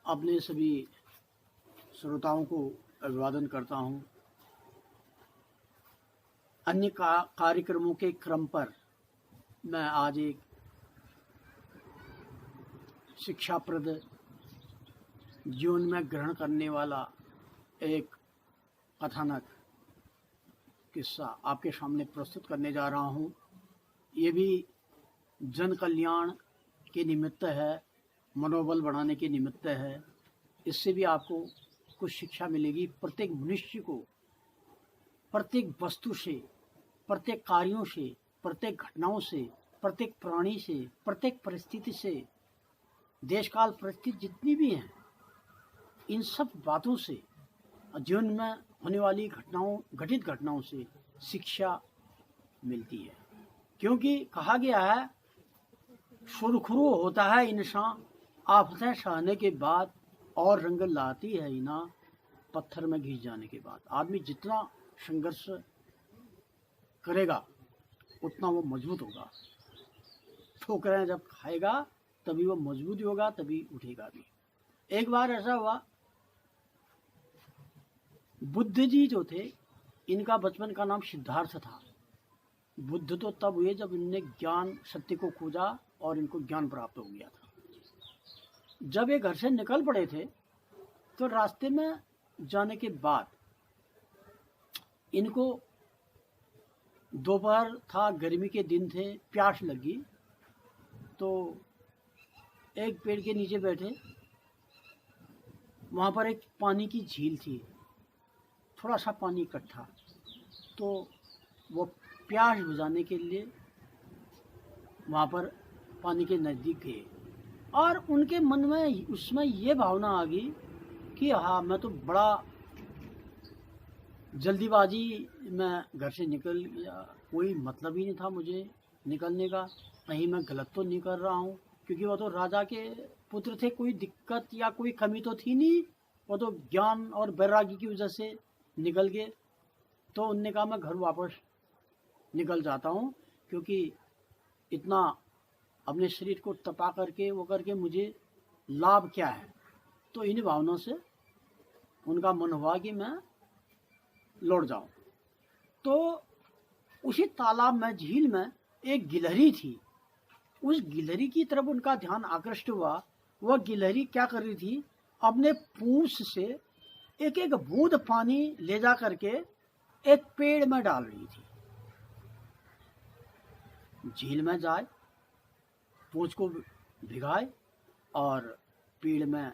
अपने सभी श्रोताओं को अभिवादन करता हूं। अन्य कार्यक्रमों के क्रम पर मैं आज एक शिक्षाप्रद जीवन में ग्रहण करने वाला एक कथानक किस्सा आपके सामने प्रस्तुत करने जा रहा हूं। ये भी जन कल्याण के निमित्त है, मनोबल बढ़ाने के निमित्त है। इससे भी आपको कुछ शिक्षा मिलेगी। प्रत्येक मनुष्य को प्रत्येक वस्तु से, प्रत्येक कार्यों से, प्रत्येक घटनाओं से, प्रत्येक प्राणी से, प्रत्येक परिस्थिति से, देश काल परिस्थिति जितनी भी हैं, इन सब बातों से, जीवन में होने वाली घटित घटनाओं से शिक्षा मिलती है। क्योंकि कहा गया है, सुरखरू होता है इंसान आफतें सहने के बाद, और रंग लाती है इना पत्थर में घिस जाने के बाद। आदमी जितना संघर्ष करेगा उतना वो मजबूत होगा। ठोकरें जब खाएगा तभी वो मजबूत होगा, तभी उठेगा भी। एक बार ऐसा हुआ, बुद्ध जी जो थे, इनका बचपन का नाम सिद्धार्थ था। बुद्ध तो तब हुए जब इनने ज्ञान सत्य को खोजा और इनको ज्ञान प्राप्त हो गया था। जब ये घर से निकल पड़े थे तो रास्ते में जाने के बाद इनको दोपहर था, गर्मी के दिन थे, प्यास लगी तो एक पेड़ के नीचे बैठे। वहाँ पर एक पानी की झील थी, थोड़ा सा पानी इकट्ठा। तो वो प्यास बुझाने के लिए वहाँ पर पानी के नज़दीक गए और उनके मन में उसमें ये भावना आ गई कि हाँ, मैं तो बड़ा जल्दीबाजी में घर से निकल गया, कोई मतलब ही नहीं था मुझे निकलने का, कहीं मैं गलत तो नहीं कर रहा हूँ। क्योंकि वो तो राजा के पुत्र थे, कोई दिक्कत या कोई कमी तो थी नहीं, वो तो ज्ञान और वैराग्य की वजह से निकल गए। तो उनने कहा मैं घर वापस निकल जाता हूँ, क्योंकि इतना अपने शरीर को तपा करके वो करके मुझे लाभ क्या है। तो इन भावनाओं से उनका मन हुआ कि मैं लौट जाऊं। तो उसी तालाब में, झील में एक गिलहरी थी। उस गिलहरी की तरफ उनका ध्यान आकृष्ट हुआ। वह गिलहरी क्या कर रही थी, अपने पूंछ से एक एक बूंद पानी ले जा करके एक पेड़ में डाल रही थी। झील में जाए, पूंछ को भिगाए और पेड़ में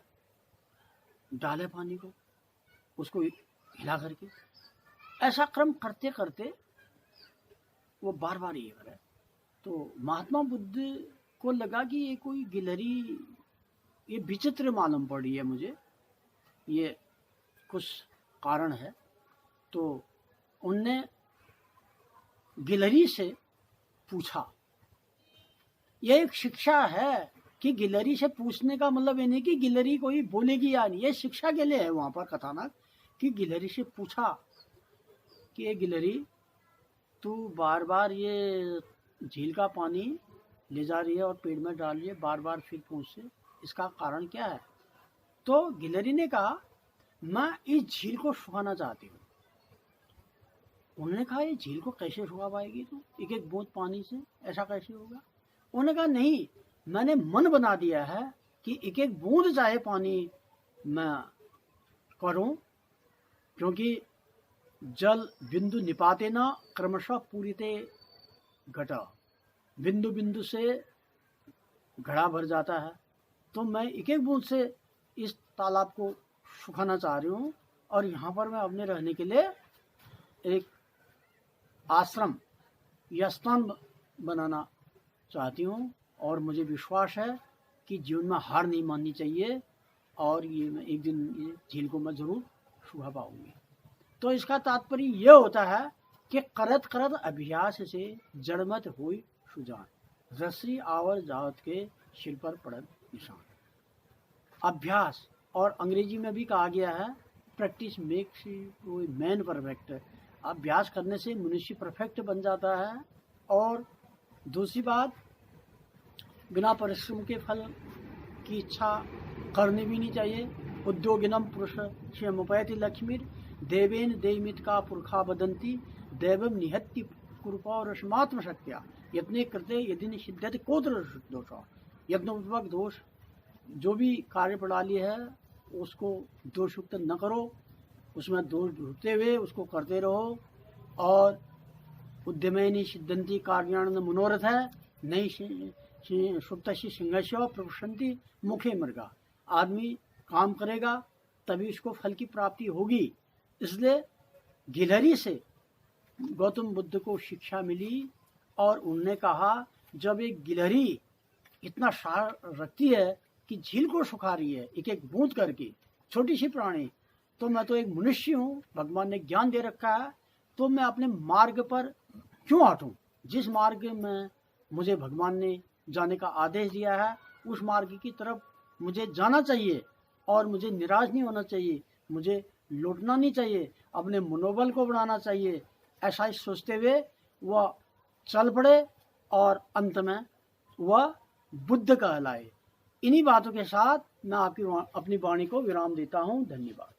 डाले पानी को, उसको हिला करके। ऐसा क्रम करते करते वो बार बार ये करे। तो महात्मा बुद्ध को लगा कि ये कोई गिलहरी, ये विचित्र मालूम पड़ी है मुझे, ये कुछ कारण है। तो उनने गिलहरी से पूछा। यह एक शिक्षा है कि गिलहरी से पूछने का मतलब ये नहीं कि गिलहरी कोई बोलेगी या नहीं, ये शिक्षा के लिए है वहाँ पर कथानक। कि गिलहरी से पूछा कि ये गिलहरी, तू बार बार ये झील का पानी ले जा रही है और पेड़ में डाल रही है बार बार, फिर पूछ से, इसका कारण क्या है? तो गिलहरी ने कहा, मैं इस झील को सुखाना चाहती हूँ। उन्होंने कहा, ये झील को कैसे सुखा पाएगी तू एक एक बूंद पानी से, ऐसा कैसे होगा? उन्होंने कहा, नहीं, मैंने मन बना दिया है कि एक एक बूंद चाहे पानी मैं करूं, क्योंकि जल बिंदु निपाते ना क्रमशः पूरिते घटा। बिंदु बिंदु से घड़ा भर जाता है। तो मैं एक एक बूंद से इस तालाब को सुखाना चाह रही हूँ और यहाँ पर मैं अपने रहने के लिए एक आश्रम या स्थान बनाना चाहती हूँ। और मुझे विश्वास है कि जीवन में हार नहीं माननी चाहिए और ये मैं एक दिन ये झील को मैं ज़रूर सुखा पाऊंगी। तो इसका तात्पर्य ये होता है कि करत करत अभ्यास से जड़मत हुई सुजान, रसरी आवर जात के सिर पर पड़त निशान। अभ्यास, और अंग्रेजी में भी कहा गया है, प्रैक्टिस मेक्स मैन परफेक्ट। अभ्यास करने से मनुष्य परफेक्ट बन जाता है। और दूसरी बात, बिना परिश्रम के फल की इच्छा करनी भी नहीं चाहिए। उद्योगिनम पुरुष क्षेमुपैति लक्ष्मीर देवेन देयमित का पुरखा बदंती देवम निहत्ति कृपारस्मात्म शक्त्या यत्ने कृते यदि निषिद्धते कोत्र दोषा। यत्नोपक दोष जो भी कार्य प्रणाली है उसको दोषयुक्त न करो, उसमें दोष ढूंढते हुए उसको करते रहो। और उद्यमेनि सिद्धंती कार्याण मनोरथ है नहीं सुप्त सिंहस्व प्रपशंति मुखे मृगा। आदमी काम करेगा तभी उसको फल की प्राप्ति होगी। इसलिए गिलहरी से गौतम बुद्ध को शिक्षा मिली और उनने कहा जब एक गिलहरी इतना सार रखती है कि झील को सुखा रही है एक एक बूंद करके, छोटी सी प्राणी, तो मैं तो एक मनुष्य हूँ, भगवान ने ज्ञान दे रखा है, तो मैं अपने मार्ग पर क्यों हटूं। जिस मार्ग में मुझे भगवान ने जाने का आदेश दिया है उस मार्ग की तरफ मुझे जाना चाहिए और मुझे निराश नहीं होना चाहिए, मुझे लौटना नहीं चाहिए, अपने मनोबल को बढ़ाना चाहिए। ऐसा ही सोचते हुए वह चल पड़े और अंत में वह बुद्ध कहलाए। इन्हीं बातों के साथ मैं आपकी अपनी वाणी को विराम देता हूँ। धन्यवाद।